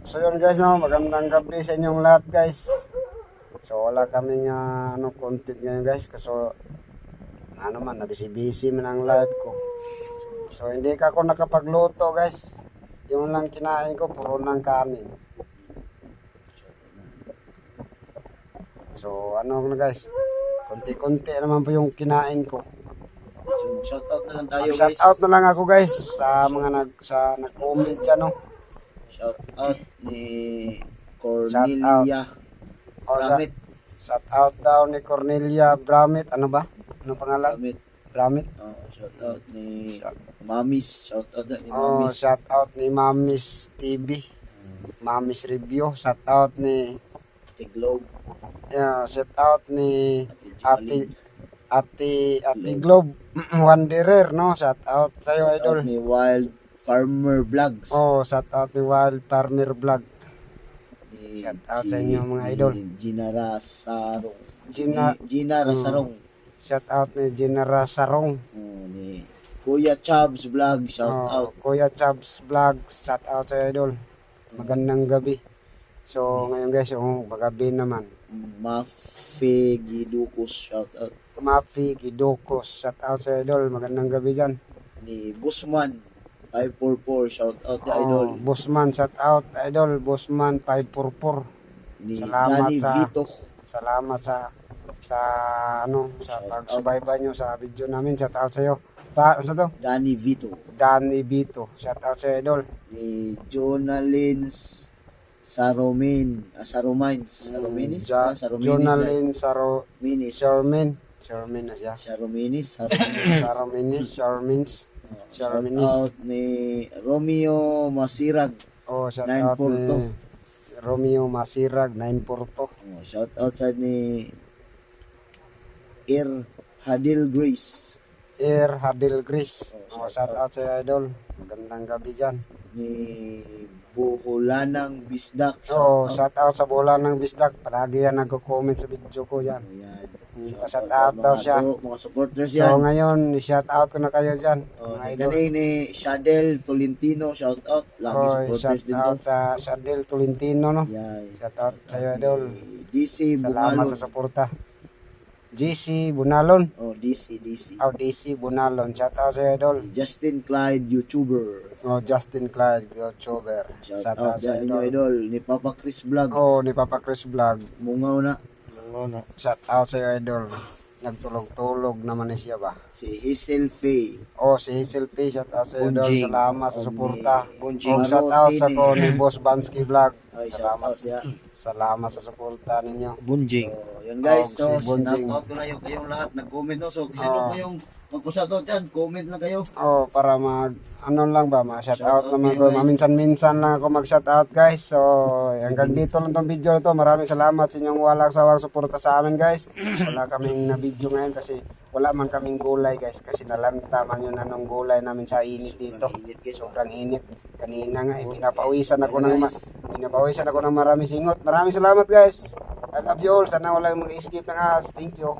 So yun guys, no, magandang gabi sa inyong lahat guys. So wala kaming content ngayon guys kasi nabisi-busy man ang live ko. So hindi ka ako nakapagluto guys. Yung lang kinain ko puro ng kanin. So guys, konti-konti naman po yung kinain ko. So, shoutout na lang tayo guys. Shoutout na lang ako guys sa mga nag-comment dyan, no. Shoutout ni Cornelia Bramit. Shoutout daw ni Cornelia Bramit. Ano ba? Ano pangalan? Bramit. Shoutout ni Mamis. Shoutout na ni Mamis. Shoutout ni Mamis TV. Mamis Review. Shoutout ni Ate Globe. Shoutout ni Ate Globe Wanderer, no? Shoutout sa'yo, idol. Shoutout ni Wild Farmer Vlogs. Shoutout ni Wild Farmer Vlog. Shoutout sa inyo mga idol. Gina Rasarong. Gina Rasarong. Shoutout ni Gina Rasarong. Ni Kuya Chabs Vlog. Shoutout. Kuya Chabs Vlog. Shoutout sa idol. Magandang gabi. So ngayon guys, magabi naman. Mafi Gidukos. Shoutout. Mafi Gidukos. Shoutout sa idol. Magandang gabi dyan. Ni Busman 544. Shoutout sa idol. Busman, shoutout idol. Busman 544. Ni Salamat Danny Vito. Salamat sa pagsubaybay nyo sa video namin. Shoutout sa iyo. Ano sa to? Danny Vito. Danny Vito. Shoutout sa idol. Ni Jonalyn Saromines. Jonalyn Sherman na siya. Shermins. Shoutout ni Romeo Masirag. Shoutout ni Romeo Masirag 942. Shoutout sa ni Hadil Grace. Shoutout sa idol. Magandang gabi dyan. Ni Buhulanang Bisdak. Shoutout sa Buhulanang Bisdak. Palagi yan nagko-comment sa video ko yan. Shoutout daw siya. Mga supporters yan. So ngayon, shoutout ko na kayo dyan. Galing ni Shadel Tolentino. Shoutout. Lagi supporters din Shoutout sa Shadel Tolentino, no? Shoutout sa iyo, idol. DC Bunalon. Salamat sa suporta. GC Bunalon. DC Bunalon. Shoutout sa iyo, idol. Justin Clyde, YouTuber. Justin Clyde, YouTuber. Shoutout sa inyo, idol. Ni Papa Chris Vlog. Ni Papa Chris Vlog. Mungaw na. Shoutout sa iyo, idol. Nagtulog-tulog naman siya ba? Si Hazel Faye. Si Hazel Faye. Shoutout sa iyo, idol. Salamat sa suporta. Bunjing. Shoutout sa ko ni Boss Bansky Vlog. Salamat sa suporta ninyo. Bunjing. Yan guys, si Bunjing. shoutout ko na kayong lahat nag-comment, no? So sino kayong magpo-shoutout dyan, comment lang kayo. Para ma-shoutout naman ko. Maminsan-minsan lang ako mag-shoutout guys. So hanggang dito lang tong video na to. Maraming salamat sa inyong walang sawang suporta sa amin guys. Wala kaming na-video ngayon kasi wala man kaming gulay guys. Kasi nalanta man yun anong gulay namin sa init dito. Sobrang init. Kanina nga, pinapawisan ako ng maraming singot. Maraming salamat guys. I love you all. Sana wala mag-skip ng ads. Thank you.